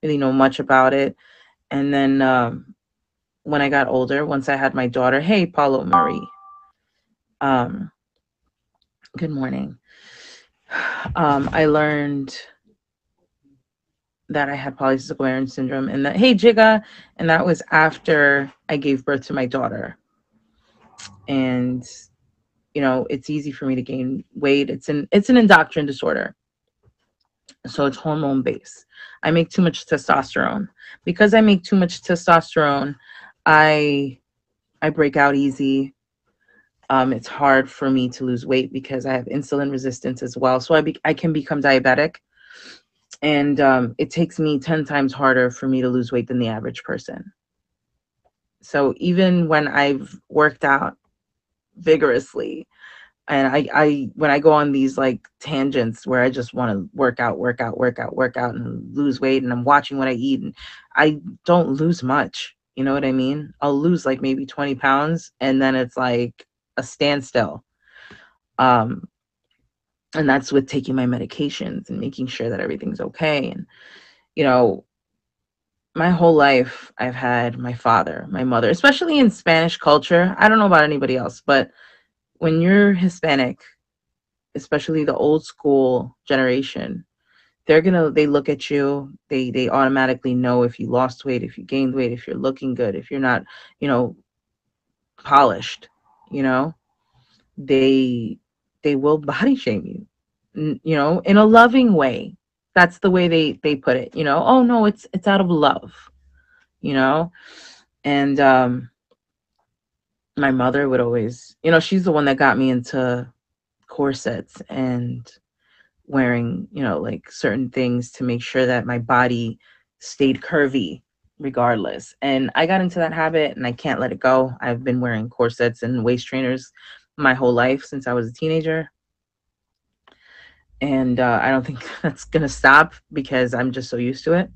really know much about it. And then when I got older, once I had my daughter, hey, Paulo Marie, um, good morning. I learned that I had polycystic ovarian syndrome, and that, hey, Jigga, and that was after I gave birth to my daughter. And it's easy for me to gain weight. It's an endocrine disorder, so it's hormone based. I make too much testosterone. Because I make too much testosterone, I I break out easy. It's hard for me to lose weight because I have insulin resistance as well. So I can become diabetic, and it takes me 10 times harder for me to lose weight than the average person. So even when I've worked out vigorously, and I when I go on these like tangents where I just want to work out and lose weight, and I'm watching what I eat, and I don't lose much. You know what I mean? I'll lose like maybe 20 pounds, and then it's like a standstill. Um, and that's with taking my medications and making sure that everything's okay. And you know, my whole life I've had my father, my mother, especially in Spanish culture. I don't know about anybody else, but when you're Hispanic, especially the old school generation, they look at you, they automatically know if you lost weight, if you gained weight, if you're looking good, if you're not, you know, polished, you know, they they will body shame you, in a loving way. That's the way they put it, oh no, it's out of love, you know. And my mother would always, she's the one that got me into corsets and wearing, like certain things to make sure that my body stayed curvy regardless. And I got into that habit and I can't let it go. I've been wearing corsets and waist trainers my whole life since I was a teenager. And I don't think that's going to stop because I'm just so used to it.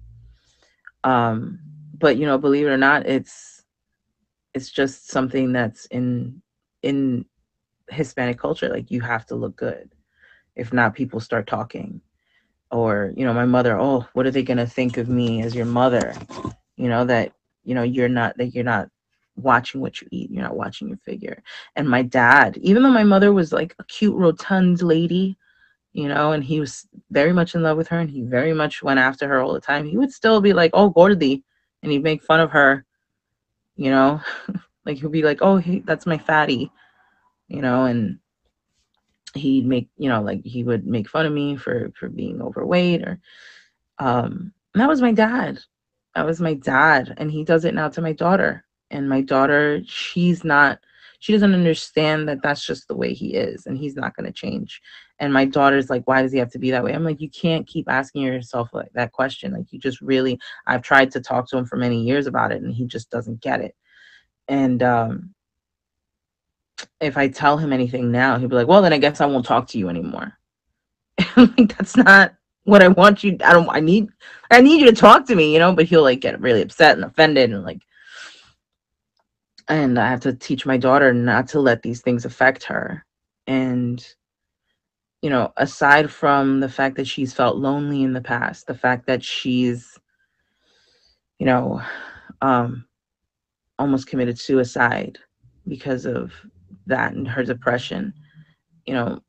Um, but believe it or not, it's just something that's in Hispanic culture. Like, you have to look good. If not, people start talking. Or my mother, oh, what are they going to think of me as your mother, that you're not watching what you eat, you're not watching your figure. And my dad, even though my mother was like a cute rotund lady, and he was very much in love with her and he very much went after her all the time, he would still be like, oh, gordy, and he'd make fun of her, you know like he'll be like, oh, hey, that's my fatty, and he'd make, like he would make fun of me for being overweight. Or and that was my dad. That was my dad, and he does it now to my daughter. And my daughter, she doesn't understand that that's just the way he is, and he's not going to change. And my daughter's like, why does he have to be that way? I'm like, you can't keep asking yourself like that question. Like, you just really, I've tried to talk to him for many years about it, and he just doesn't get it. And if I tell him anything now, he'll be like, well, then I guess I won't talk to you anymore. Like, that's not what I want you. I need you to talk to me, but he'll like get really upset and offended, and like, and I have to teach my daughter not to let these things affect her. And aside from the fact that she's felt lonely in the past, the fact that she's, you know, um, almost committed suicide because of that and her depression, you know,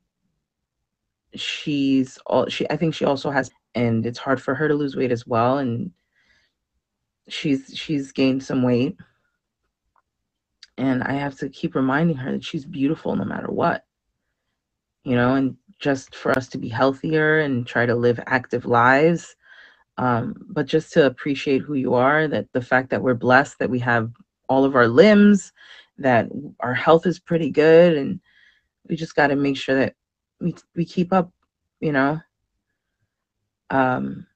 I think she also has, and it's hard for her to lose weight as well. And she's gained some weight, and I have to keep reminding her that she's beautiful no matter what, and just for us to be healthier and try to live active lives. But just to appreciate who you are, that the fact that we're blessed, that we have all of our limbs, that our health is pretty good, and we just got to make sure that we keep up, you know. Um,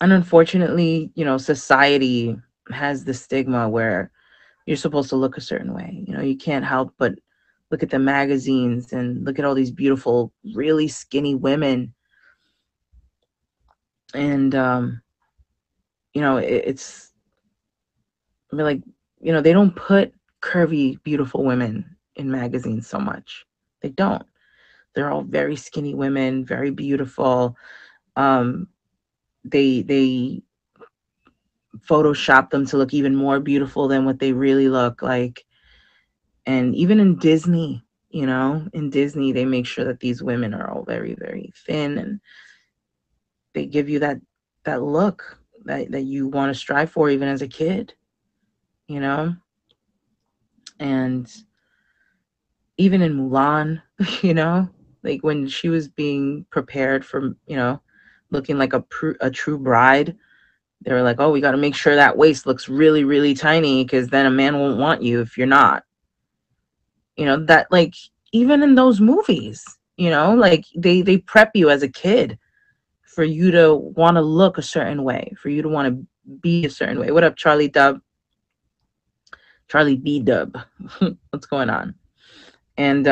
and unfortunately, society has the stigma where you're supposed to look a certain way. You can't help but look at the magazines and look at all these beautiful, really skinny women. And, it's I mean, like, they don't put curvy, beautiful women in magazines so much. They don't. They're all very skinny women, very beautiful. Um, they Photoshop them to look even more beautiful than what they really look like. And even in Disney, in Disney, they make sure that these women are all very, very thin, and they give you that look that you want to strive for even as a kid, you know? And even in Mulan, like when she was being prepared for, looking like a true bride, they were like, oh, we got to make sure that waist looks really, really tiny because then a man won't want you if you're not. That, like, even in those movies, like they prep you as a kid for you to want to look a certain way, for you to want to be a certain way. What up, Charlie Dub? Charlie B Dub. What's going on? And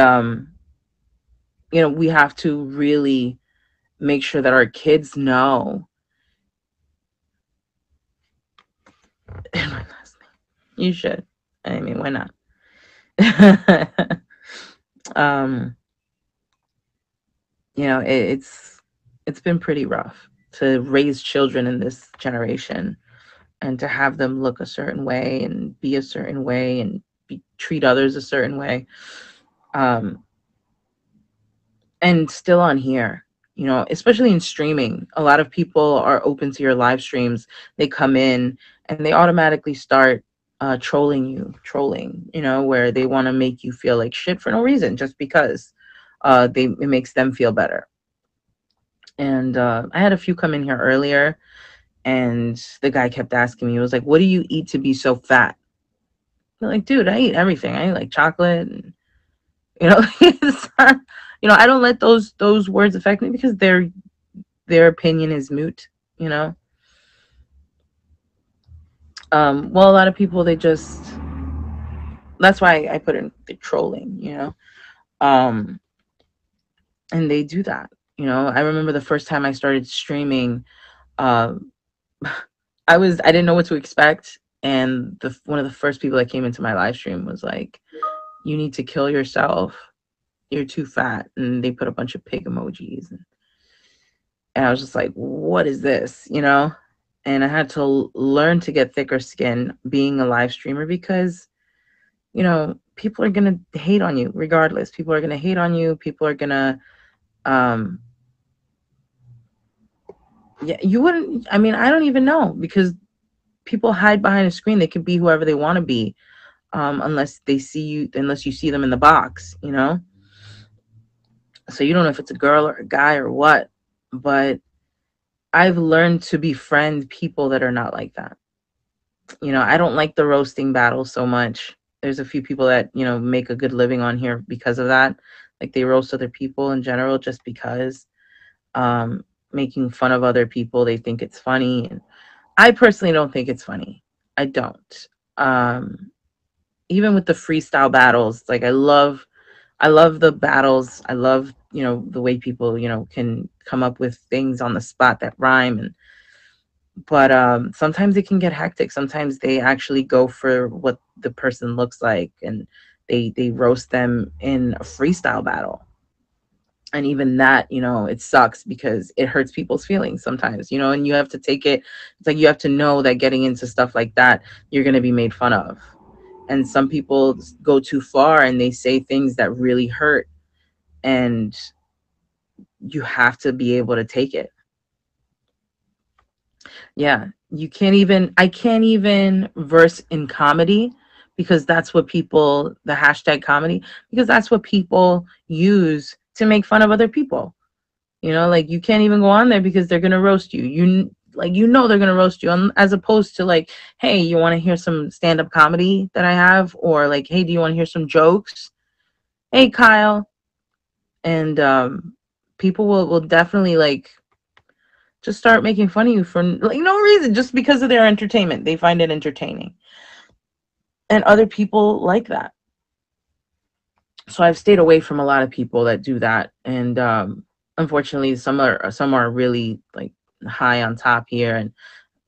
we have to really make sure that our kids know. You should. I mean, why not? um it's been pretty rough to raise children in this generation, and to have them look a certain way and be a certain way and treat others a certain way. um and still on here, especially in streaming, a lot of people are open to your live streams. They come in and they automatically start trolling, where they want to make you feel like shit for no reason, just because it makes them feel better. And I had a few come in here earlier, and the guy kept asking me, he was like, what do you eat to be so fat? I'm like, dude, I eat everything. I eat like chocolate, and it's not, I don't let those words affect me, because their opinion is moot, you know. Well, a lot of people, they just, that's why I put in the trolling, um and they do that. I remember the first time I started streaming, uh, I didn't know what to expect, and the one of the first people that came into my live stream was like, you need to kill yourself, you're too fat, and they put a bunch of pig emojis, and I was just like, what is this, and I had to learn to get thicker skin being a live streamer, because people are gonna hate on you regardless. People are gonna hate on you. People are gonna, um, yeah, you wouldn't. I mean, I don't even know, because people hide behind a screen. They can be whoever they want to be, unless you see them in the box, So you don't know if it's a girl or a guy or what. But I've learned to befriend people that are not like that. I don't like the roasting battle so much. There's a few people that, make a good living on here because of that. Like, they roast other people in general just because, making fun of other people, they think it's funny. And I personally don't think it's funny. I don't. Even with the freestyle battles, like, I love the battles. I love, the way people, can come up with things on the spot that rhyme. But sometimes it can get hectic. Sometimes they actually go for what the person looks like, and they roast them in a freestyle battle. And even that, it sucks, because it hurts people's feelings sometimes, and you have to take it. It's like, you have to know that getting into stuff like that, you're going to be made fun of. And some people go too far, and they say things that really hurt, and you have to be able to take it. Yeah, I can't even verse in comedy, because that's what people, the hashtag comedy, because that's what people use to make fun of other people. Like, you can't even go on there, because they're going to roast you. They're going to roast you, as opposed to, like, hey, you want to hear some stand-up comedy that I have? Or like, hey, do you want to hear some jokes? Hey, Kyle. And people will definitely, like, just start making fun of you for, like, no reason, just because of their entertainment. They find it entertaining. And other people like that. So I've stayed away from a lot of people that do that. And unfortunately, some are really, like, high on top here. And,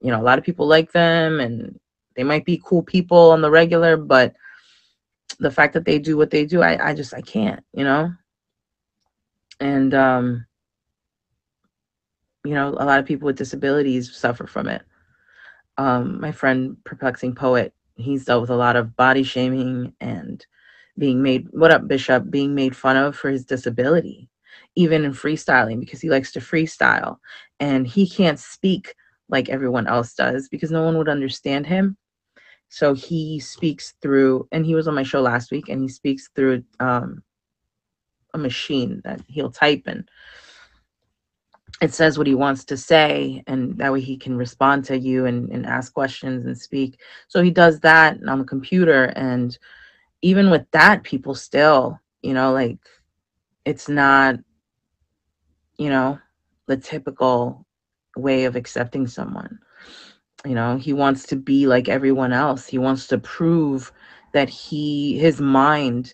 a lot of people like them, and they might be cool people on the regular, but the fact that they do what they do, I can't, And You know, a lot of people with disabilities suffer from it. My friend, Perplexing Poet, he's dealt with a lot of body shaming and being made, what up, Bishop, being made fun of for his disability, even in freestyling, because he likes to freestyle and he can't speak like everyone else does because no one would understand him. So he speaks through, and he was on my show last week, and he speaks through a machine that he'll type, and it says what he wants to say, and that way he can respond to you and ask questions and speak. So he does that on the computer, and even with that, people still, like, it's not, you know the typical way of accepting someone. He wants to be like everyone else. He wants to prove that his mind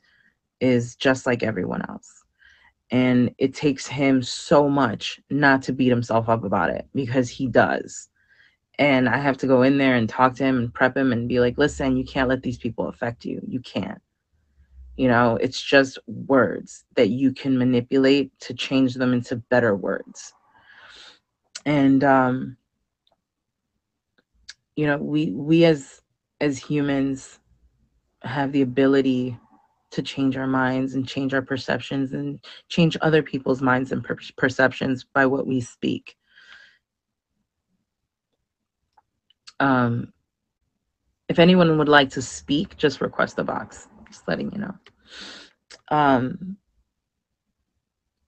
is just like everyone else. And it takes him so much not to beat himself up about it, because he does. And I have to go in there and talk to him and prep him and be like, listen, you can't let these people affect you. You can't. It's just words that you can manipulate to change them into better words. And we as humans have the ability to change our minds and change our perceptions and change other people's minds and perceptions by what we speak. Um, if anyone would like to speak, just request the box. Just letting you know. Um,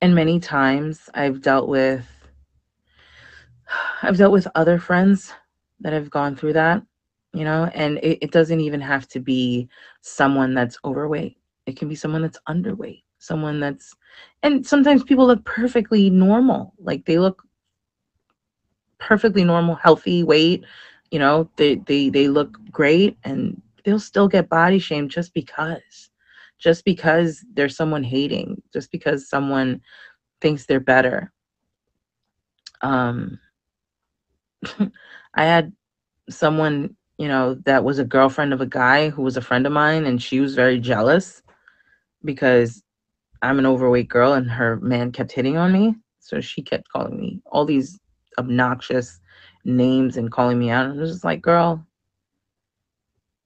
and many times I've dealt with other friends that have gone through that, and it doesn't even have to be someone that's overweight. It can be someone that's underweight, and sometimes people look perfectly normal. Like, they look perfectly normal, healthy weight. They look great, and they'll still get body shamed just because there's someone hating, just because someone thinks they're better. Um, I had someone, that was a girlfriend of a guy who was a friend of mine, and she was very jealous because I'm an overweight girl and her man kept hitting on me. So she kept calling me all these obnoxious names and calling me out. And I was just like, girl,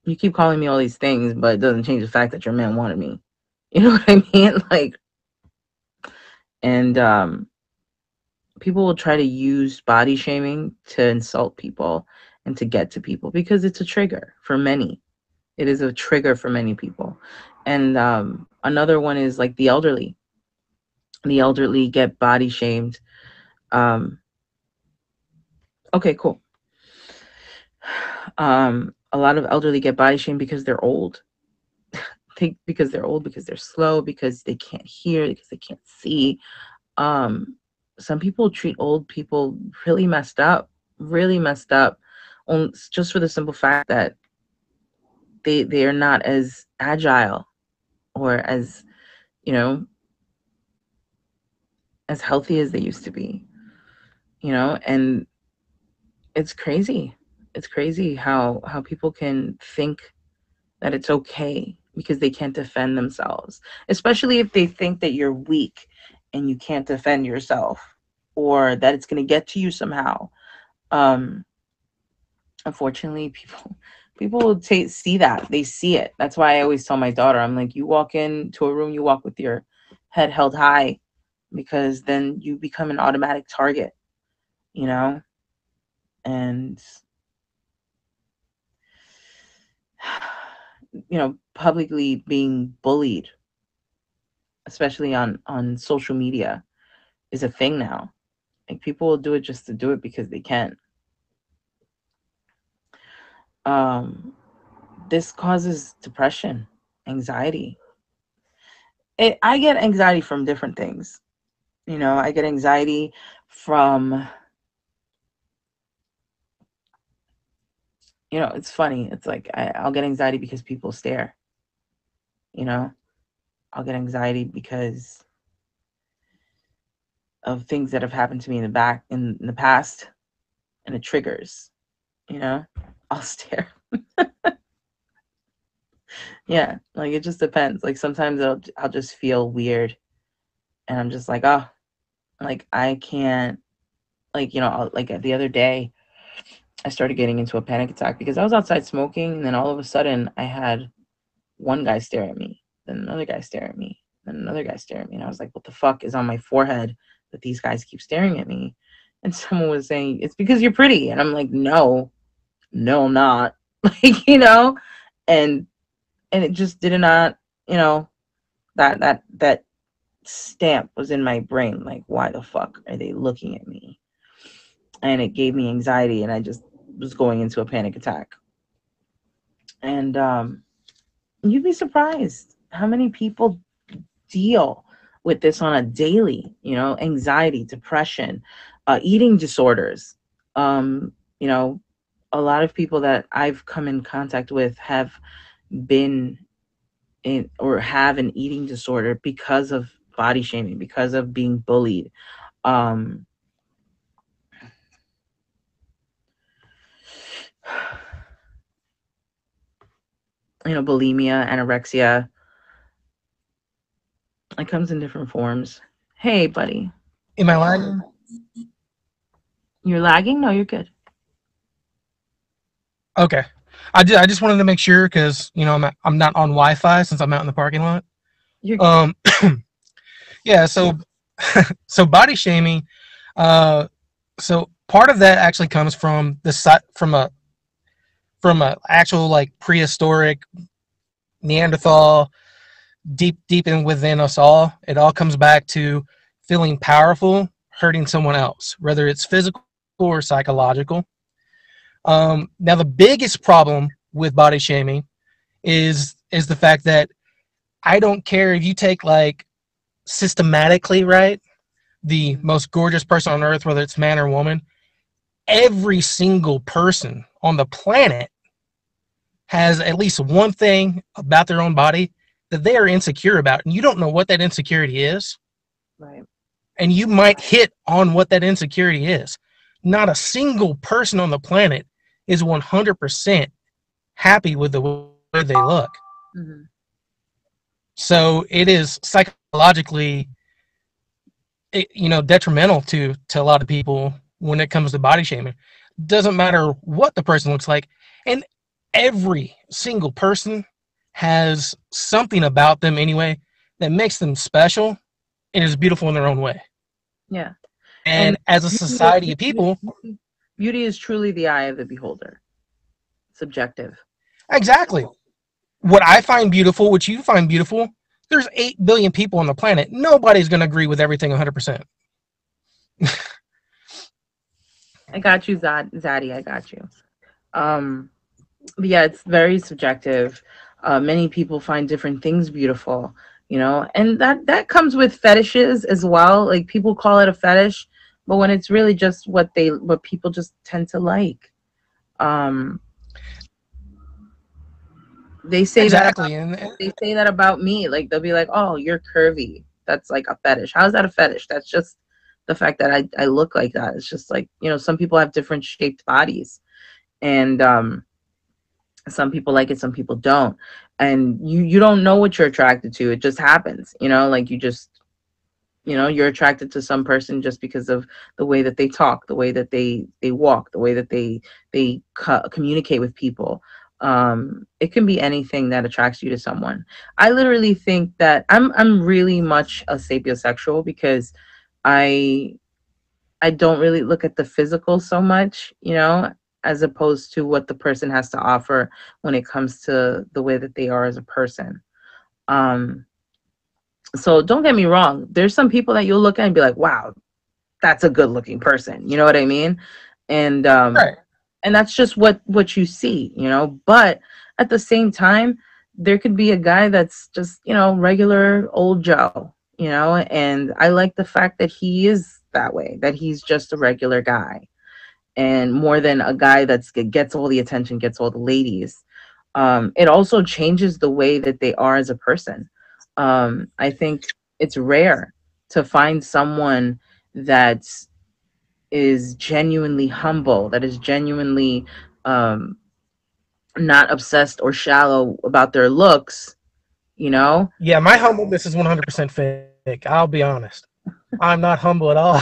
you keep calling me all these things, but it doesn't change the fact that your man wanted me. You know what I mean? Like, and people will try to use body shaming to insult people and to get to people because it's a trigger for many. It is a trigger for many people. And another one is like the elderly. The elderly get body shamed. Um, okay, cool. A lot of elderly get body shamed because they're old. Because they're old, because they're slow, because they can't hear, because they can't see. Um, some people treat old people really messed up, just for the simple fact that they are not as agile or you know as healthy as they used to be. And it's crazy. It's crazy how people can think that it's okay because they can't defend themselves, especially if they think that you're weak and you can't defend yourself, or that it's going to get to you somehow. Um, Unfortunately, people will see that. They see it. That's why I always tell my daughter, I'm like, you walk into a room, you walk with your head held high, because then you become an automatic target, you know? And publicly being bullied, especially on social media, is a thing now. Like, people will do it just to do it because they can. Um, this causes depression, anxiety. I get anxiety from different things. I get anxiety from, it's funny. It's like I'll get anxiety because people stare. You know, I'll get anxiety because of things that have happened to me in the past, and it triggers. I'll stare. Yeah, like, it just depends. Like, sometimes I'll just feel weird, and I'm just like, oh, like, I can't. like, like the other day, I started getting into a panic attack because I was outside smoking, and then all of a sudden I had one guy stare at me, then another guy stare at me, then another guy stare at me. And I was like, what the fuck is on my forehead that these guys keep staring at me? And someone was saying, it's because you're pretty. And I'm like, no, no, I'm not. Like, and it just did not, that stamp was in my brain. Like, why the fuck are they looking at me? And it gave me anxiety, and I just was going into a panic attack. And you'd be surprised how many people deal with this on a daily, anxiety, depression, eating disorders. You know, a lot of people that I've come in contact with have been in or have an eating disorder because of body shaming, because of being bullied. Um, Bulimia, anorexia. It comes in different forms. Hey, buddy. Am I lagging? You're lagging? No, you're good. Okay. I just wanted to make sure because I'm not on Wi-Fi since I'm out in the parking lot. You're good. Yeah. So body shaming. So part of that actually comes from from a actual like prehistoric Neanderthal deep in within us all. It all comes back to feeling powerful, hurting someone else, whether it's physical or psychological. Now, the biggest problem with body shaming is the fact that I don't care if you take like systematically, right, the most gorgeous person on earth, whether it's man or woman, every single person on the planet has at least one thing about their own body that they are insecure about, and you don't know what that insecurity is. Right. And you might hit on what that insecurity is. Not a single person on the planet is 100% happy with the way they look. Mm-hmm. So it is psychologically, detrimental to a lot of people when it comes to body shaming. Doesn't matter what the person looks like, and every single person has something about them anyway that makes them special and is beautiful in their own way. Yeah. And And as a society of people, beauty is truly the eye of the beholder. Subjective. exactly. What I find beautiful, what you find beautiful, there's 8 billion people on the planet. Nobody's going to agree with everything 100%. I got you, Zaddy. I got you. But yeah, it's very subjective. Many people find different things beautiful, and that comes with fetishes as well. Like, people call it a fetish, but when it's really just what people just tend to like. Um, they say that about, Exactly. And they say that about me. Like, they'll be like, "Oh, you're curvy." That's like a fetish. How is that a fetish? That's just the fact that I look like that. It's just like, some people have different shaped bodies, and some people like it, some people don't. And you don't know what you're attracted to. It just happens, like, you just, you're attracted to some person just because of the way that they talk, the way that they walk, the way that they communicate with people. It can be anything that attracts you to someone. I literally think that I'm really much a sapiosexual because I I don't really look at the physical so much, as opposed to what the person has to offer when it comes to the way that they are as a person. Um, so don't get me wrong. There's some people that you'll look at and be like, wow, that's a good looking person. You know what I mean? And right. and that's just what you see, but at the same time, there could be a guy that's just, regular old Joe, and I like the fact that he is that way, that he's just a regular guy, and more than a guy that's gets all the attention, gets all the ladies. It also changes the way that they are as a person. I think it's rare to find someone that is genuinely humble, that is genuinely um, not obsessed or shallow about their looks, you know? Yeah, my humbleness is 100% fake. I'll be honest. I'm not humble at all.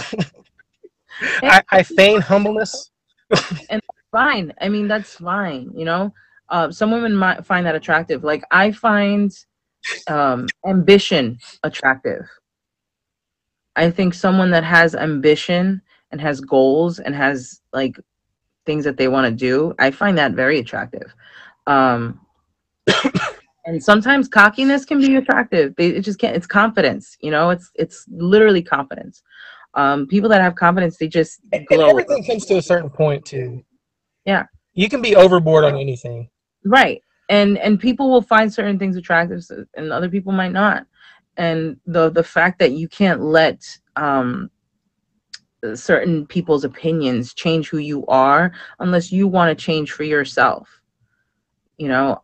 And, I feign humbleness. and that's fine. I mean, that's fine. Some women might find that attractive. Like I find ambition attractive. I think someone that has ambition and has goals and has like things that they want to do, I find that very attractive. Um, and sometimes cockiness can be attractive. It just can't. It's confidence. It's literally confidence. People that have confidence, they just And glow. everything comes to a certain point too. Yeah, You can be overboard on anything. right. And people will find certain things attractive, and other people might not. And the fact that you can't let certain people's opinions change who you are unless you want to change for yourself. You know,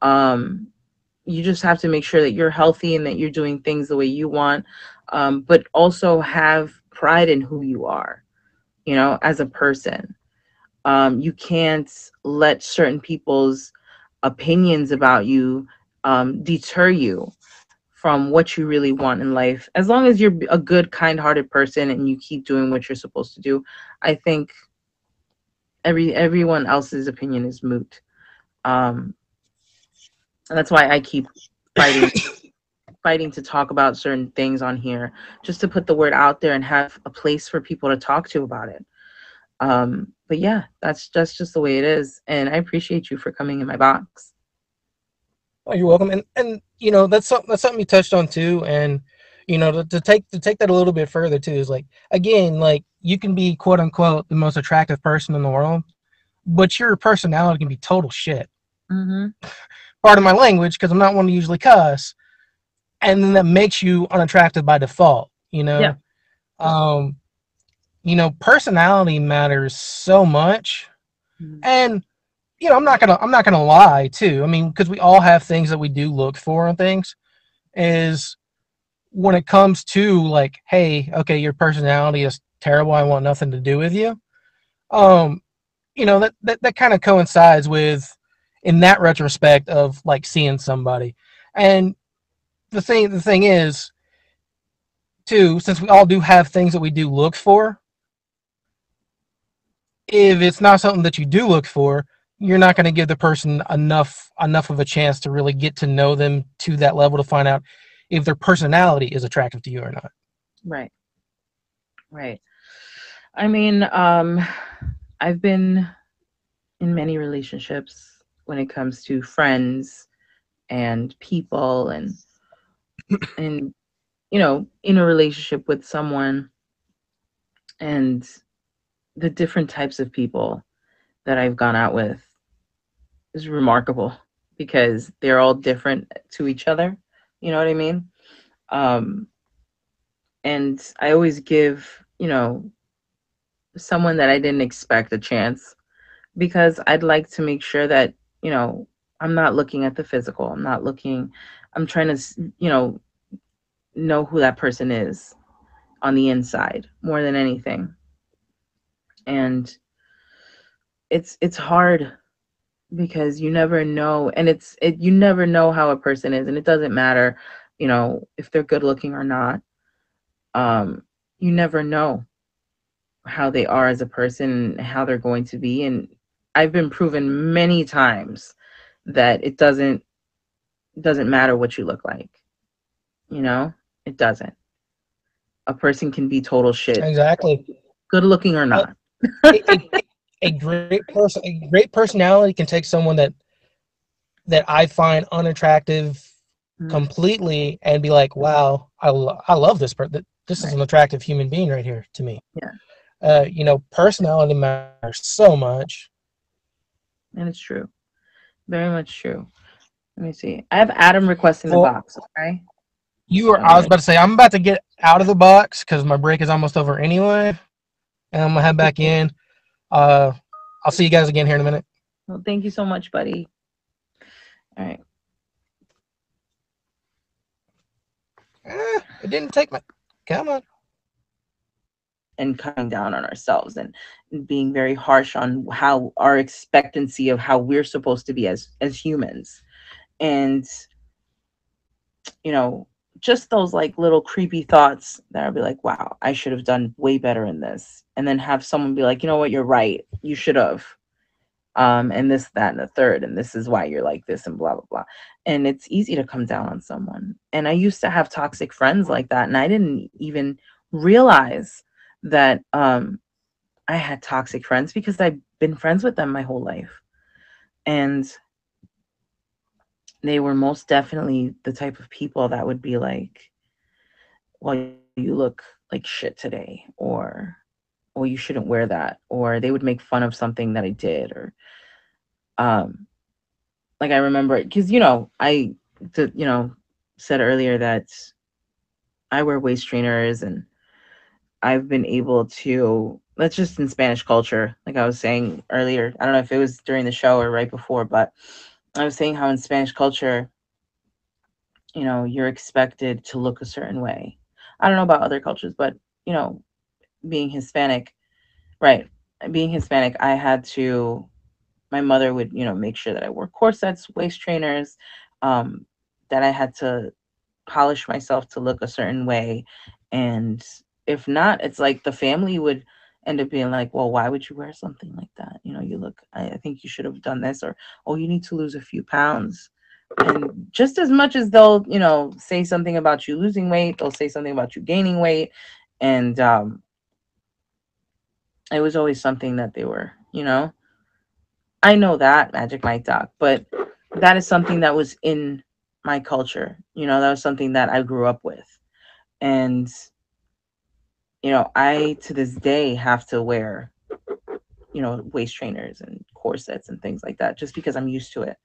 you just have to make sure that you're healthy and that you're doing things the way you want, but also have pride in who you are, as a person. You can't let certain people's opinions about you deter you from what you really want in life. As long as you're a good, kind-hearted person and you keep doing what you're supposed to do, I think everyone else's opinion is moot. Um, and that's why I keep fighting to talk about certain things on here, just to put the word out there and have a place for people to talk to about it. But yeah, that's just the way it is. And I appreciate you for coming in my box. Oh, you're welcome. And that's something you touched on too. And to take that a little bit further too is like, again, like you can be quote unquote the most attractive person in the world, but your personality can be total shit. Mm-hmm. Part of my language because I'm not one to usually cuss, and then that makes you unattractive by default. Yeah. Um, personality matters so much, Mhm. and I'm not gonna lie too. I mean, because we all have things that we do look for and things. Is when it comes to like, hey, okay, your personality is terrible. I want nothing to do with you. Um, that kind of coincides with in that retrospect of like seeing somebody. And the thing is too, since we all do have things that we do look for, if it's not something that you do look for, you're not going to give the person enough of a chance to really get to know them to that level to find out if their personality is attractive to you or not. Right. Right. I mean, I've been in many relationships when it comes to friends and people and in a relationship with someone, and the different types of people that I've gone out with is remarkable because they're all different to each other. You know what I mean? Um, and I always give, someone that I didn't expect a chance because I'd like to make sure that, you know, I'm not looking at the physical. I'm trying to, know who that person is on the inside more than anything. And it's hard because you never know, and you never know how a person is, and it doesn't matter, if they're good looking or not. Um you never know how they are as a person, how they're going to be, and I've been proven many times that it doesn't matter what you look like, you know? It doesn't. A person can be total shit, Exactly. good looking or A, not. a, a great personality can take someone that I find unattractive Mm, completely and be like, wow, I love this person. This is right. an attractive human being right here to me. Yeah. Personality matters so much. And it's true. Very much true. Let me see. I have Adam request in the Well, box. Okay. I So was about to say, I'm about to get out of the box because my break is almost over anyway. And I'm going to head back in. Uh, I'll see you guys again here in a minute. well, thank you so much, buddy. All right. It didn't take my. Come on. And coming down on ourselves and being very harsh on how our expectancy of how we're supposed to be as humans. And you know just those like little creepy thoughts that I'd be like, wow, I should have done way better in this. And then have someone be like, you know what, you're right. You should have. And this, that, and the third, and this is why you're like this, and blah, blah, blah. And it's easy to come down on someone. And I used to have toxic friends like that. And I didn't even realize that I had toxic friends because I've been friends with them my whole life. And they were most definitely the type of people that would be like, well, you look like shit today, or you shouldn't wear that, or they would make fun of something that I did, or um like I remember, because said earlier that I wear waist trainers, and I've been able to, that's just in Spanish culture, like I was saying earlier. I don't know if it was during the show or right before, but I was saying how in Spanish culture, you're expected to look a certain way. I don't know about other cultures, but you know, being Hispanic, right? Being Hispanic, I had to, my mother would, make sure that I wore corsets, waist trainers, um, that I had to polish myself to look a certain way. And if not, it's like the family would end up being like, well, why would you wear something like that? You look, I think you should have done this, or, oh, you need to lose a few pounds. And just as much as they'll, say something about you losing weight, they'll say something about you gaining weight. And it was always something that they were, I know that Magic Mike Doc, but that is something that was in my culture. That was something that I grew up with. And, I to this day have to wear, waist trainers and corsets and things like that just because I'm used to it.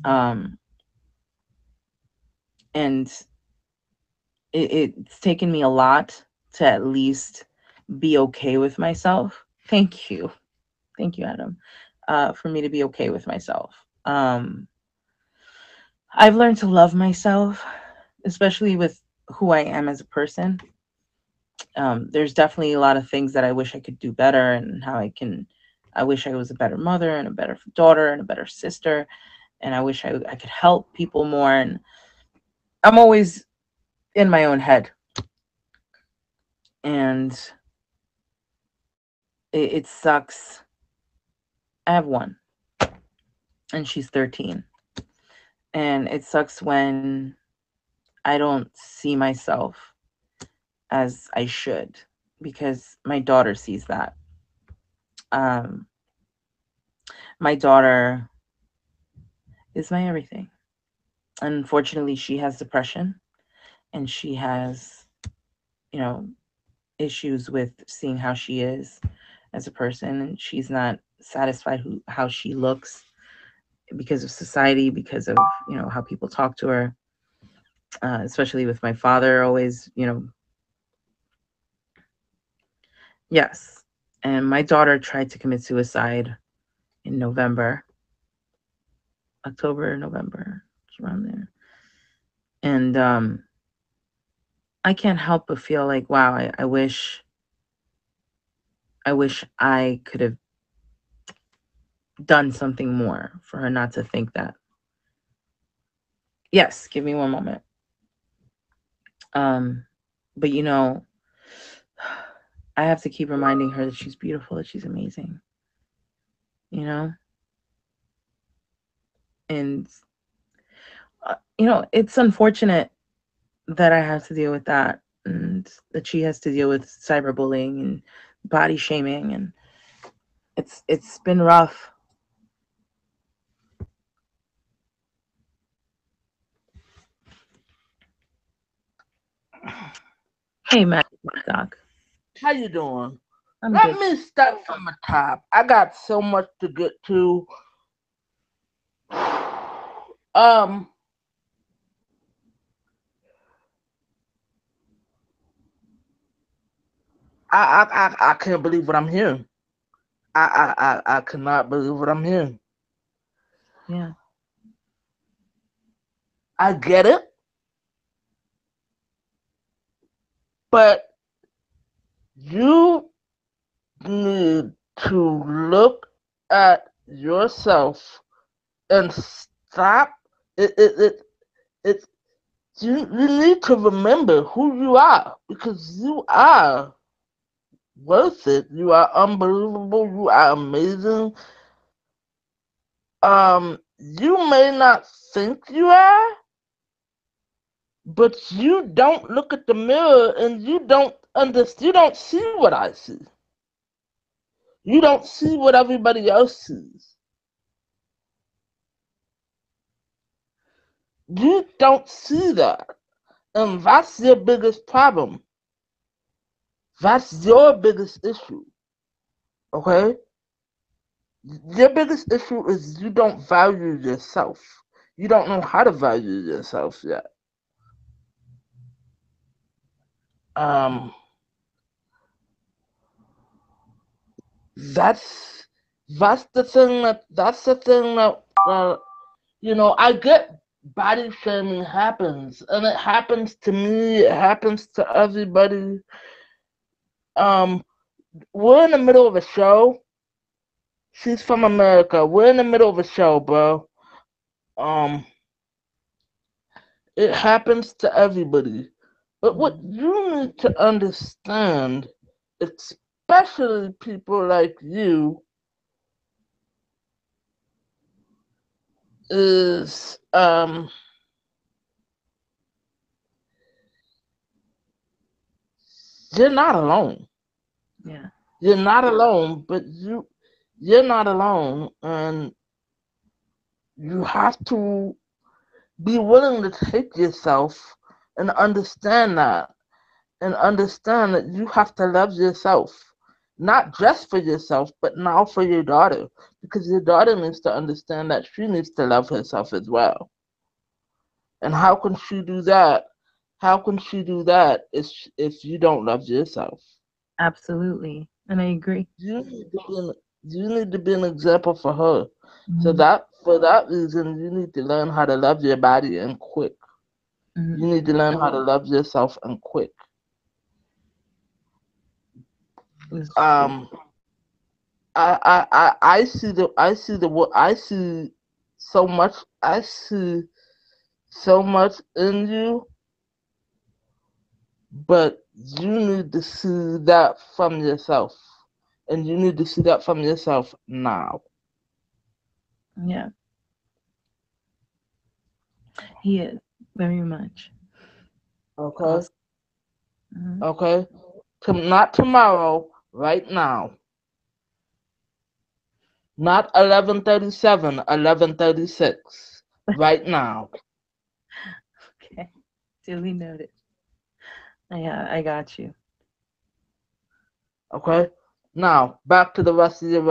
Um, and it's taken me a lot to at least be okay with myself. Thank you. Thank you, Adam, for me to be okay with myself. I've learned to love myself, especially with who I am as a person. There's definitely a lot of things that I wish I could do better, and I wish I was a better mother and a better daughter and a better sister. And I wish I could help people more. And I'm always in my own head. And it sucks. I have one, and she's 13. And it sucks when I don't see myself as I should, because my daughter sees that. Um, my daughter is my everything. Unfortunately, she has depression, and she has, you know, issues with seeing how she is as a person, and she's not satisfied how she looks because of society, because of, how people talk to her, especially with my father always, yes. And my daughter tried to commit suicide in November, October, November, it's around there. And I can't help but feel like, wow, I wish I could have done something more for her not to think that. Yes, give me one moment. Um, but I have to keep reminding her that she's beautiful, that she's amazing, you know? And, it's unfortunate that I have to deal with that, and that she has to deal with cyberbullying and body shaming. And it's been rough. Hey, Matt, Doc. How you doing? I'm Let good. me start from the top. I got so much to get to. Um, I can't believe what I'm hearing. I cannot believe what I'm hearing. Yeah. I get it, but you need to look at yourself and stop. It You need to remember who you are because you are worth it. You are unbelievable. You are amazing. You may not think you are, but you don't look at the mirror and you don't understand. You don't see what I see. You don't see what everybody else sees. You don't see that. And that's your biggest problem. That's your biggest issue. Okay? Your biggest issue is you don't value yourself. You don't know how to value yourself yet. Um, that's that's the thing that I get body shaming happens, and it happens to me. It happens to everybody. Um, we're in the middle of a show. She's from America. We're in the middle of a show, bro. Um, it happens to everybody. But what you need to understand, especially people like you, is you're not alone. Yeah. You're not alone, but you're not alone, and you have to be willing to take yourself and understand that you have to love yourself, not just for yourself, but now for your daughter, because your daughter needs to understand that she needs to love herself as well. And how can she do that? How can she do that if you don't love yourself? Absolutely. And I agree. You need to be you need to be an example for her. So Mhm. that for that reason, you need to learn how to love your body and quick. You Mhm. need to learn how to love yourself and quick. It's true. Um, I see so much I see so much in you, but you need to see that from yourself, and you need to see that from yourself now. Yeah, he is very much Okay, awesome. Mhm. okay. Not tomorrow, right now. Not 11:37, 11:36. Right now. Okay, duly noted. Yeah, I got you. Okay? Now, back to the rest of your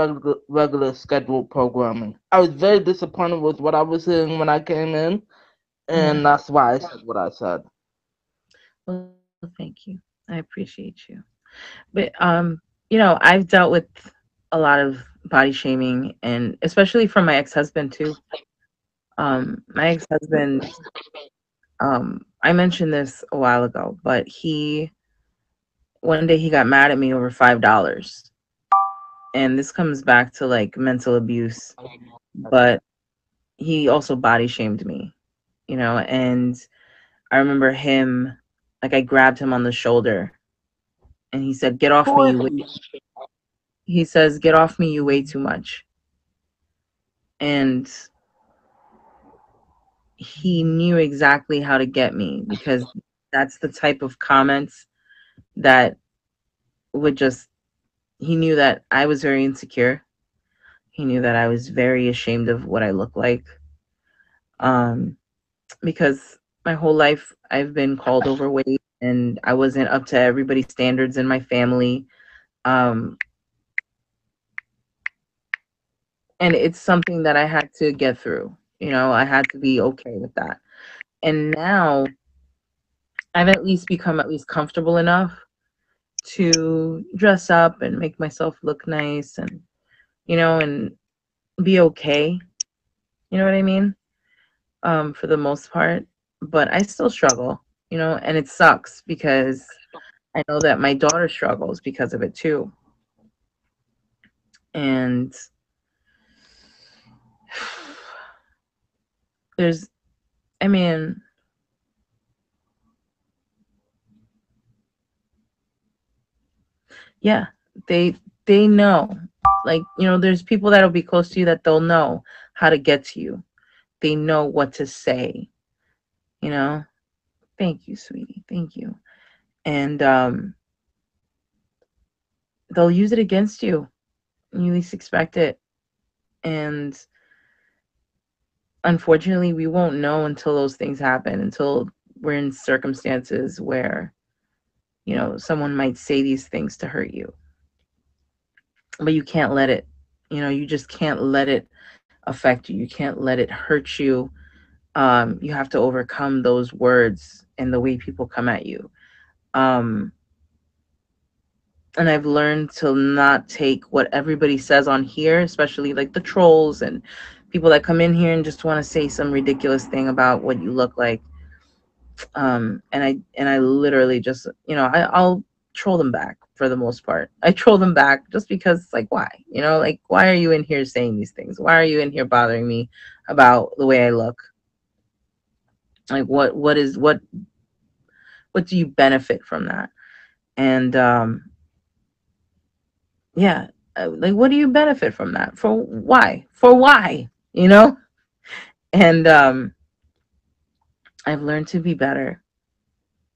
regular scheduled programming. I was very disappointed with what I was hearing when I came in, Yeah. and that's why I said what I said. Well, thank you. I appreciate you. But I've dealt with a lot of body shaming, and especially from my ex-husband too. My ex-husband, I mentioned this a while ago, but he one day he got mad at me over $5. And this comes back to like mental abuse, but he also body shamed me, and I remember him, like I grabbed him on the shoulder and he said, "Get off Who me, is you." he? He says, "Get off me, you weigh too much." And he knew exactly how to get me because that's the type of comments that would just, he knew that I was very insecure. He knew that I was very ashamed of what I look like. Um, because my whole life I've been called overweight and I wasn't up to everybody's standards in my family. Um, and it's something that I had to get through. I had to be okay with that. And now I've at least become at least comfortable enough to dress up and make myself look nice and be okay. You know what I mean? For the most part. But I still struggle, and it sucks because I know that my daughter struggles because of it too. And there's, I mean, Yeah, they they know. Like, there's people that'll be close to you that they'll know how to get to you. They know what to say, you know. Thank you, sweetie. Thank you. And they'll use it against you. You least expect it. And unfortunately, we won't know until those things happen, until we're in circumstances where, someone might say these things to hurt you. But you can't let it, you just can't let it affect you. You can't let it hurt you. You have to overcome those words and the way people come at you. Um, and I've learned to not take what everybody says on here, especially like the trolls and people that come in here and just want to say some ridiculous thing about what you look like. And I literally just, I'll troll them back for the most part. I troll them back just because, like, why? Like, why are you in here saying these things? Why are you in here bothering me about the way I look? Like, what do you benefit from that? And yeah, like, what do you benefit from that? For why? And I've learned to be better.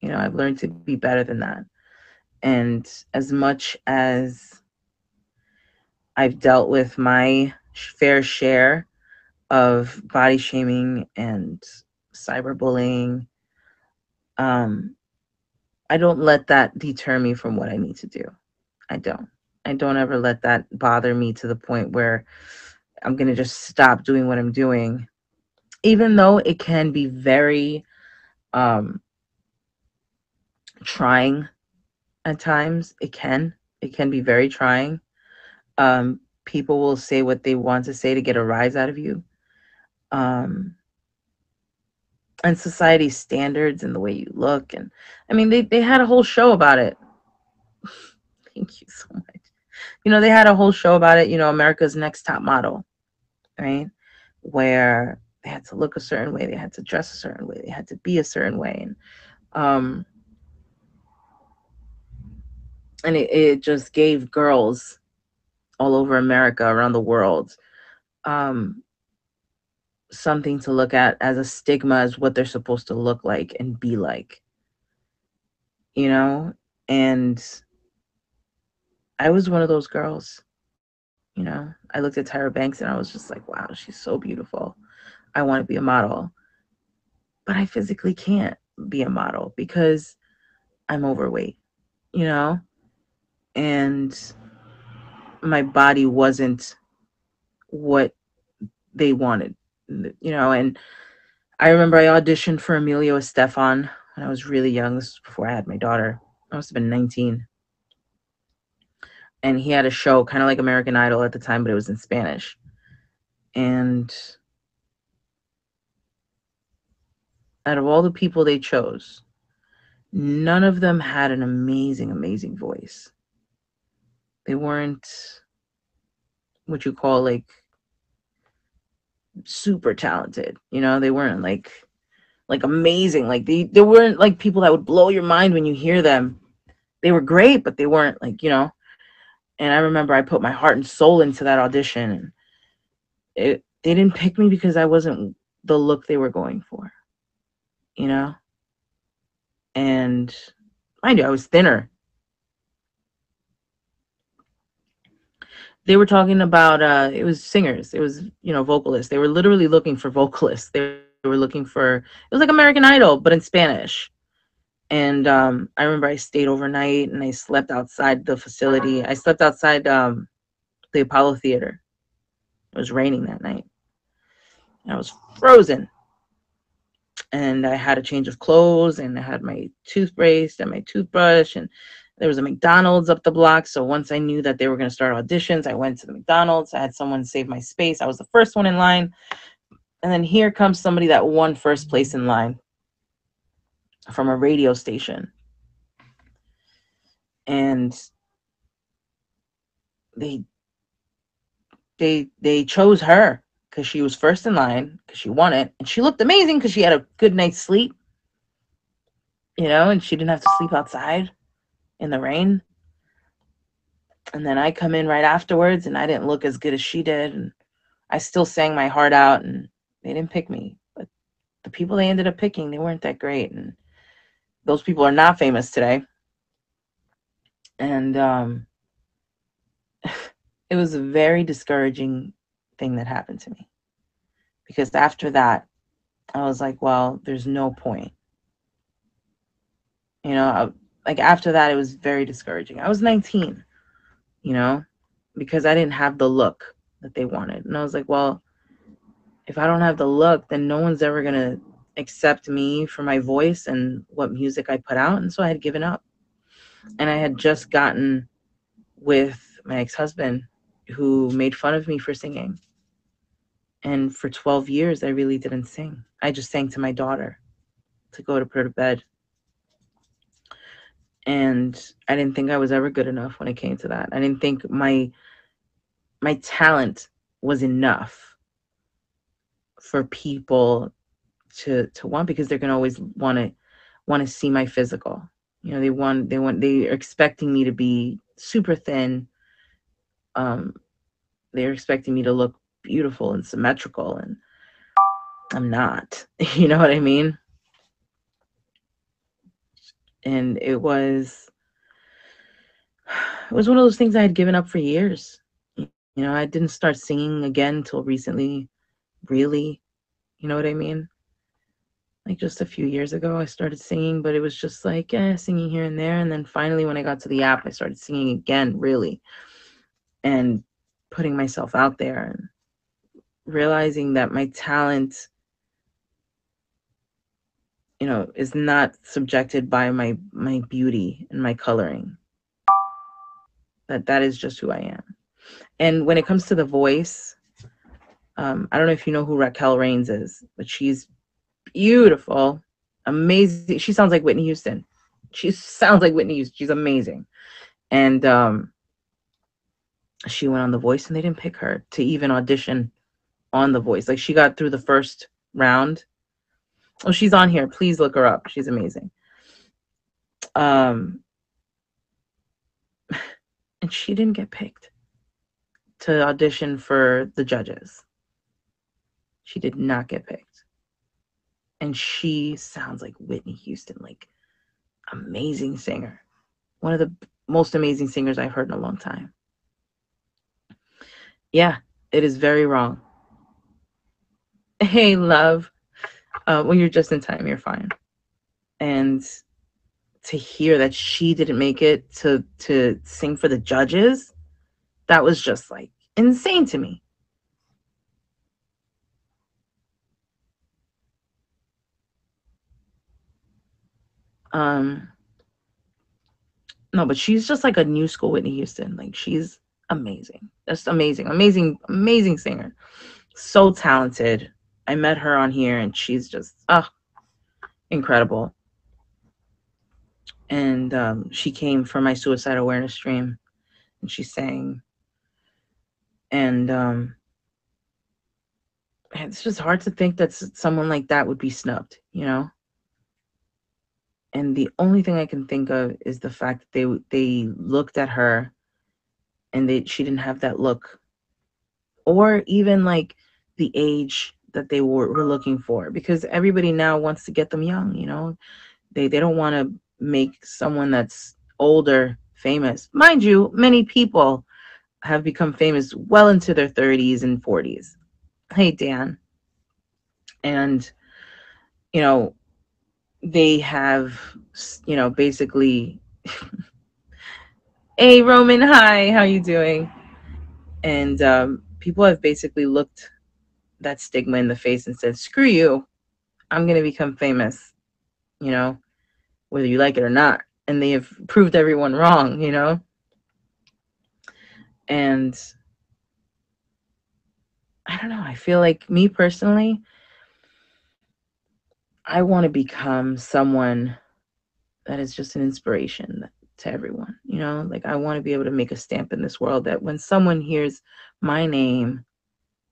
I've learned to be better than that. And as much as I've dealt with my fair share of body shaming and cyberbullying, um I don't let that deter me from what I need to do. I don't. I don't ever let that bother me to the point where I'm going to just stop doing what I'm doing, even though it can be very um, trying at times. It can be very trying. People will say what they want to say to get a rise out of you. Um, and society's standards and the way you look. And I mean, they had a whole show about it. Thank you so much. They had a whole show about it, America's Next Top Model, right? Where they had to look a certain way, they had to dress a certain way, they had to be a certain way. And it just gave girls all over America, around the world, um, something to look at as a stigma, as what they're supposed to look like and be like, and I was one of those girls. I looked at Tyra Banks and I was just like, wow, she's so beautiful. I want to be a model. But I physically can't be a model because I'm overweight, you know? And my body wasn't what they wanted, and I remember I auditioned for Emilio Estefan when I was really young. This was before I had my daughter. I must have been 19. And he had a show kind of like American Idol at the time, but it was in Spanish. And out of all the people they chose, none of them had an amazing, amazing voice. They weren't what you call like super talented, they weren't like amazing. Like they weren't like people that would blow your mind when you hear them. They were great, but they weren't like, and I remember I put my heart and soul into that audition, and they didn't pick me because I wasn't the look they were going for, you know? And mind you, I was thinner. They were talking about it was singers, it was, vocalists. They were literally looking for vocalists. They were looking for, it was like American Idol but in Spanish. And I remember I stayed overnight and I slept outside the facility. I slept outside the Apollo Theater. It was raining that night and I was frozen. And I had a change of clothes and I had my toothpaste and my toothbrush, and there was a McDonald's up the block. So once I knew that they were going to start auditions, I went to the McDonald's. I had someone save my space. I was the first one in line. And then here comes somebody that won first place in line from a radio station. And they chose her because she was first in line, because she won it. And she looked amazing because she had a good night's sleep, and she didn't have to sleep outside in the rain. And then I come in right afterwards, and I didn't look as good as she did, and I still sang my heart out, and they didn't pick me. But the people they ended up picking, they weren't that great, and those people are not famous today. And it was a very discouraging thing that happened to me, because after that, I was like, well, there's no point. Like after that, it was very discouraging. I was 19, you know, because I didn't have the look that they wanted. And I was like, well, if I don't have the look, then no one's ever going to accept me for my voice and what music I put out. And so I had given up. And I had just gotten with my ex-husband, who made fun of me for singing. And for 12 years, I really didn't sing. I just sang to my daughter to go to put her to bed. And I didn't think I was ever good enough when it came to that. I didn't think my talent was enough for people to want, because they're gonna always want to see my physical. They're expecting me to be super thin. They're expecting me to look beautiful and symmetrical, and I'm not. You know what I mean? And it was one of those things I had given up for years. I didn't start singing again until recently, really. You know what I mean? Like just a few years ago, I started singing, but it was just like, singing here and there. And then finally, when I got to the app, I started singing again, really, and putting myself out there and realizing that my talent, is not subjected by my beauty and my coloring. That is just who I am. And when it comes to the voice, I don't know if you know who Raquel Raines is, but she's beautiful, amazing. She sounds like Whitney Houston. She sounds like Whitney Houston. She's amazing. And she went on The Voice, and they didn't pick her to even audition on The Voice. Like, she got through the first round. Oh, she's on here. Please look her up. She's amazing. And she didn't get picked to audition for the judges. She did not get picked. And she sounds like Whitney Houston, like amazing singer. One of the most amazing singers I've heard in a long time. Yeah, it is very wrong. Hey, love. When you're just in time, you're fine. And to hear that she didn't make it to sing for the judges, that was just like insane to me. No, but she's just like a new school Whitney Houston. Like, she's amazing. Just amazing, amazing, amazing singer. So talented. I met her on here, and she's just incredible. And she came for my suicide awareness stream, and she sang. And it's just hard to think that someone like that would be snubbed, And the only thing I can think of is the fact that they looked at her, and she didn't have that look, or even like the age that they were looking for, because everybody now wants to get them young. They don't want to make someone that's older famous. Mind you, many people have become famous well into their 30s and 40s. Hey, Dan. And they have basically hey, Roman, hi, how you doing? And people have basically looked that stigma in the face and said, screw you, I'm going to become famous, whether you like it or not. And they have proved everyone wrong, And I don't know, I feel like, me personally, I want to become someone that is just an inspiration to everyone, like, I want to be able to make a stamp in this world that when someone hears my name,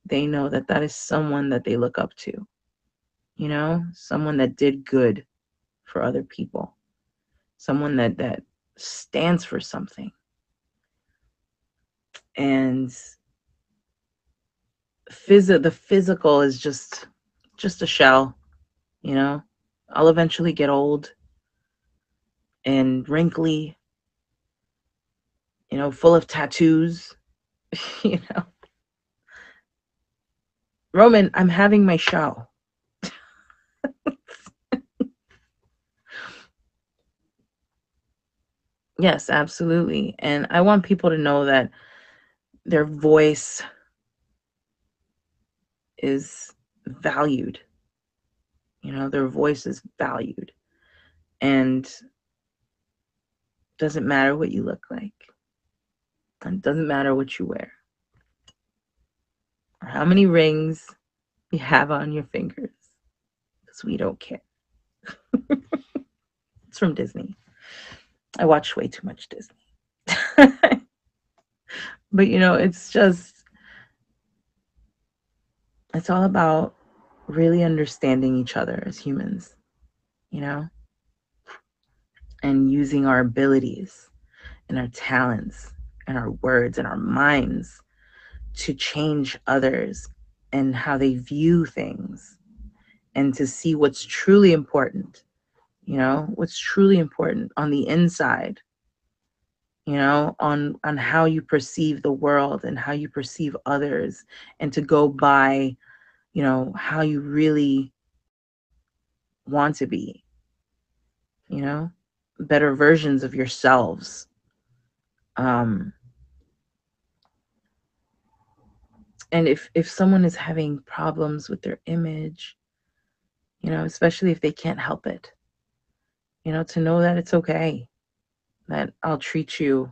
they know that that is someone that they look up to, someone that did good for other people, someone that stands for something. And the physical is just a shell, you know. I'll eventually get old and wrinkly, you know, full of tattoos. You know, Roman, I'm having my show. Yes, absolutely. And I want people to know that their voice is valued. You know, their voice is valued. And doesn't matter what you look like. It doesn't matter what you wear. Or how many rings you have on your fingers. Because we don't care. It's from Disney. I watch way too much Disney. But you know, it's all about really understanding each other as humans, you know, and using our abilities and our talents and our words and our minds to change others and how they view things, and to see what's truly important, you know, what's truly important on the inside, you know, on how you perceive the world and how you perceive others, and to go by, you know, how you really want to be, you know, better versions of yourselves. um and if someone is having problems with their image, you know, especially if they can't help it, you know, to know that it's okay, that I'll treat you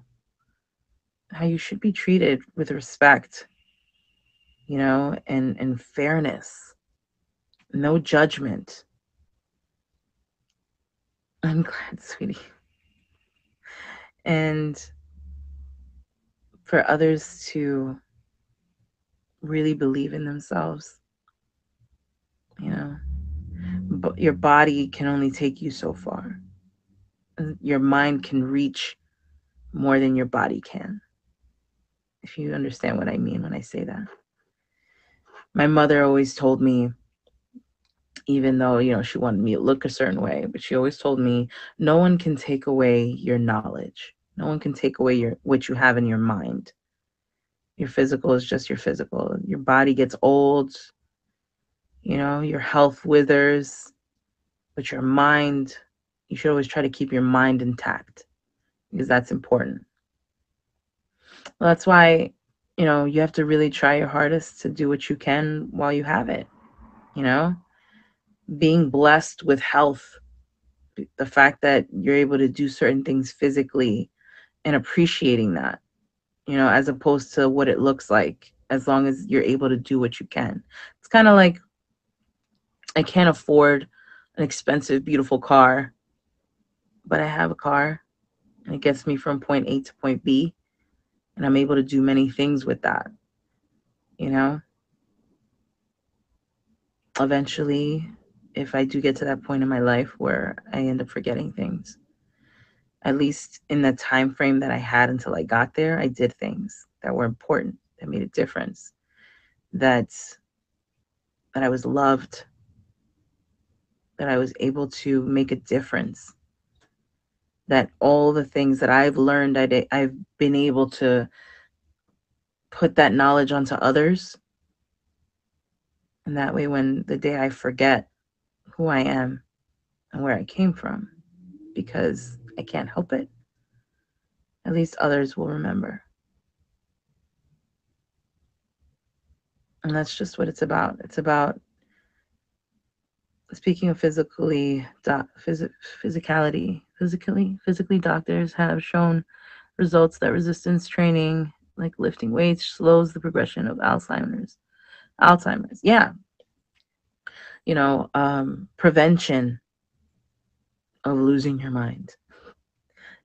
how you should be treated, with respect, you know, and fairness, no judgment. I'm glad, sweetie. And for others to really believe in themselves, you know, but your body can only take you so far. Your mind can reach more than your body can, if you understand what I mean when I say that. My mother always told me, even though, you know, she wanted me to look a certain way, but she always told me, no one can take away your knowledge. No one can take away what you have in your mind. Your physical is just your physical. Your body gets old, you know, your health withers, but your mind, you should always try to keep your mind intact, because that's important. Well, that's why, you know, you have to really try your hardest to do what you can while you have it, you know? Being blessed with health, the fact that you're able to do certain things physically, and appreciating that, you know, as opposed to what it looks like, as long as you're able to do what you can. It's kind of like, I can't afford an expensive, beautiful car, but I have a car and it gets me from point A to point B, and I'm able to do many things with that, you know? Eventually, if I do get to that point in my life where I end up forgetting things, at least in the time frame that I had until I got there, I did things that were important, that made a difference, that I was loved, that I was able to make a difference, that all the things that I've learned, I've been able to put that knowledge onto others. And that way, when the day I forget who I am and where I came from, because I can't help it, at least others will remember. And that's just what it's about. It's about, speaking of physically, doctors have shown results that resistance training, like lifting weights, slows the progression of Alzheimer's. Yeah. You know, prevention of losing your mind,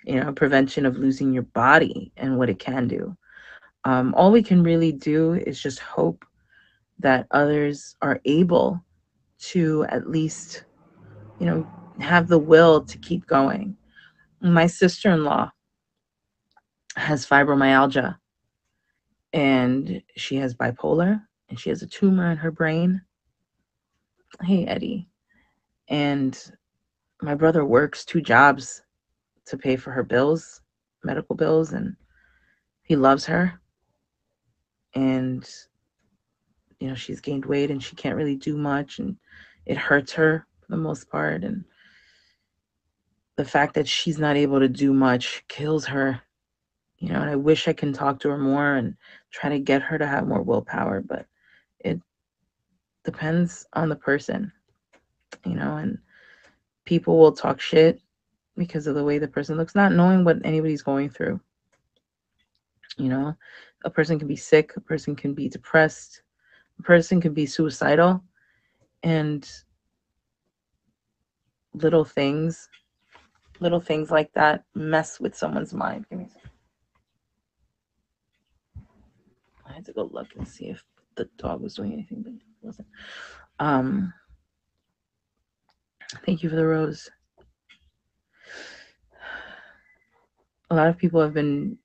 you know, prevention of losing your body and what it can do. All we can really do is just hope that others are able to at least, you know, have the will to keep going. My sister-in-law has fibromyalgia, and she has bipolar, and she has a tumor in her brain. Hey, Eddie. And my brother works 2 jobs to pay for her bills, medical bills, and he loves her. And, she's gained weight and she can't really do much, and it hurts her for the most part. And the fact that she's not able to do much kills her, and I wish I can talk to her more and try to get her to have more willpower, but it depends on the person, and people will talk shit because of the way the person looks, not knowing what anybody's going through. A person can be sick, a person can be depressed, a person can be suicidal, and little things, little things like that mess with someone's mind. Give me a second. I had to go look and see if the dog was doing anything, but it wasn't. Thank you for the rose. A lot of people have been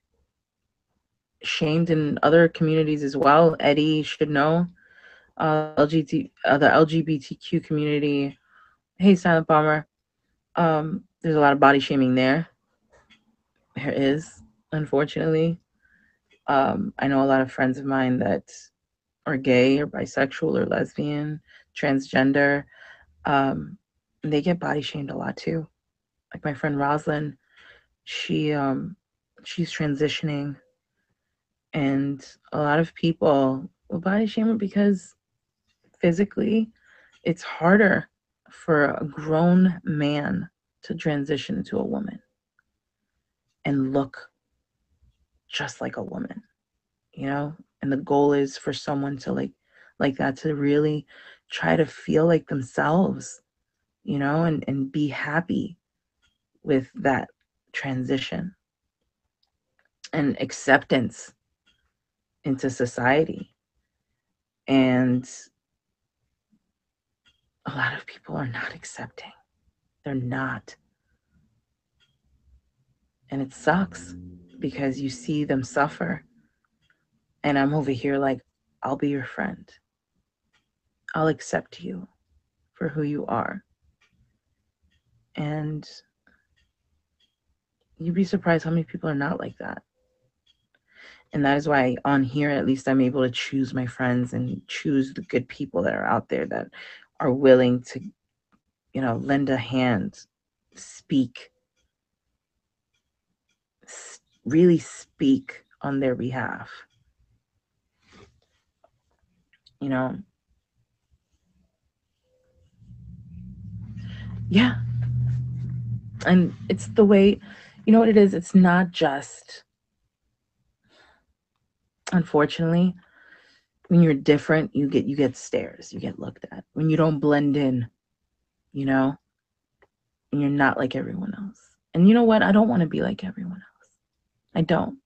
shamed in other communities as well. Eddie should know. The LGBTQ community. Hey, Silent Bomber. There's a lot of body shaming there. There is, unfortunately. I know a lot of friends of mine that are gay or bisexual or lesbian, transgender. They get body shamed a lot too. Like my friend Roslyn, she's transitioning, and a lot of people will body shame her because physically it's harder for a grown man to transition into a woman and look just like a woman, and the goal is for someone to like that to really try to feel like themselves, and be happy with that transition and acceptance into society. And a lot of people are not accepting. They're not. And it sucks because you see them suffer. And I'm over here like, I'll be your friend. I'll accept you for who you are. And you'd be surprised how many people are not like that. And that is why on here, at least I'm able to choose my friends and choose the good people that are out there that are willing to, lend a hand, speak, really speak on their behalf. Yeah. And it's the way, what it is? It's not just, unfortunately, when you're different, you get stares, you get looked at. When you don't blend in, and you're not like everyone else. And you know what? I don't want to be like everyone else. I don't.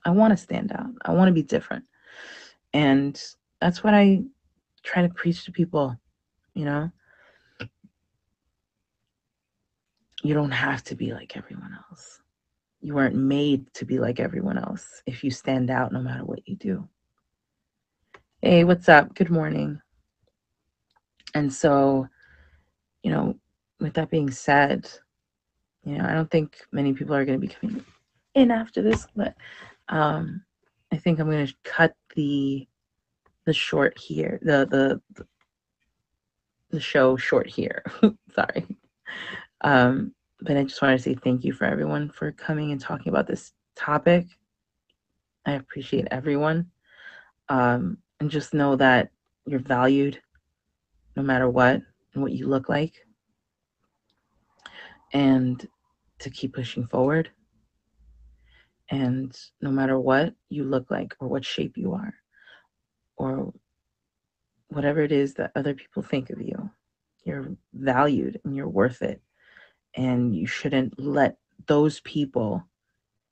I want to stand out. I want to be different. And that's what I try to preach to people, You don't have to be like everyone else. You weren't made to be like everyone else if you stand out no matter what you do. Hey, what's up? Good morning. And so, with that being said, I don't think many people are going to be coming in after this, but I think I'm going to cut the short here, the show short here. Sorry. But I just want to say thank you for everyone for coming and talking about this topic. I appreciate everyone. And just know that you're valued no matter what and what you look like. And to keep pushing forward. And no matter what you look like or what shape you are or whatever it is that other people think of you, you're valued and you're worth it. And you shouldn't let those people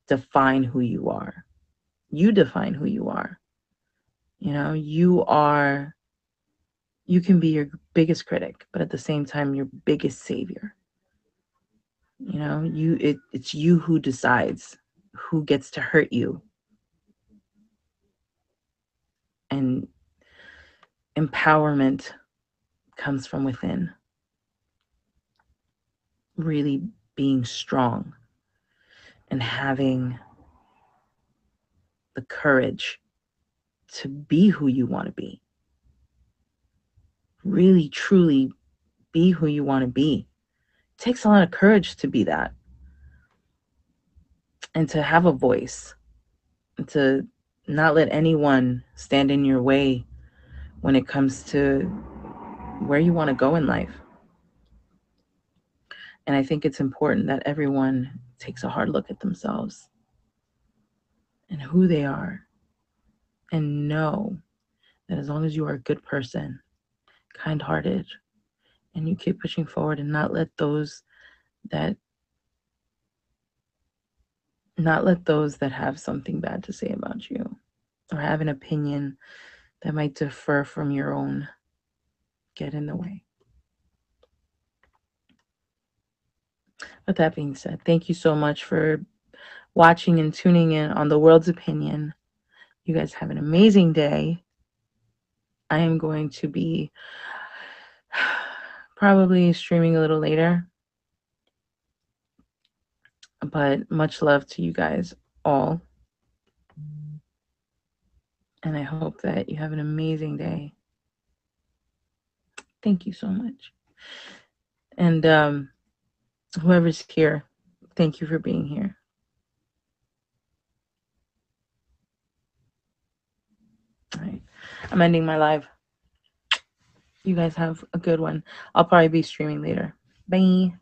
define who you are. You define who you are. You can be your biggest critic, but at the same time, your biggest savior. It's you who decides who gets to hurt you. And empowerment comes from within. Really being strong and having the courage to be who you want to be. Really, truly be who you want to be. It takes a lot of courage to be that. And to have a voice. And to not let anyone stand in your way when it comes to where you want to go in life. And I think it's important that everyone takes a hard look at themselves and who they are, and know that as long as you are a good person, kind-hearted, and you keep pushing forward, and that not let those that have something bad to say about you or have an opinion that might differ from your own get in the way. With that being said, thank you so much for watching and tuning in on The World's Opinion. You guys have an amazing day. I am going to be probably streaming a little later, but much love to you guys all. And I hope that you have an amazing day. Thank you so much. And whoever's here, thank you for being here. All right. I'm ending my live. You guys have a good one. I'll probably be streaming later. Bye.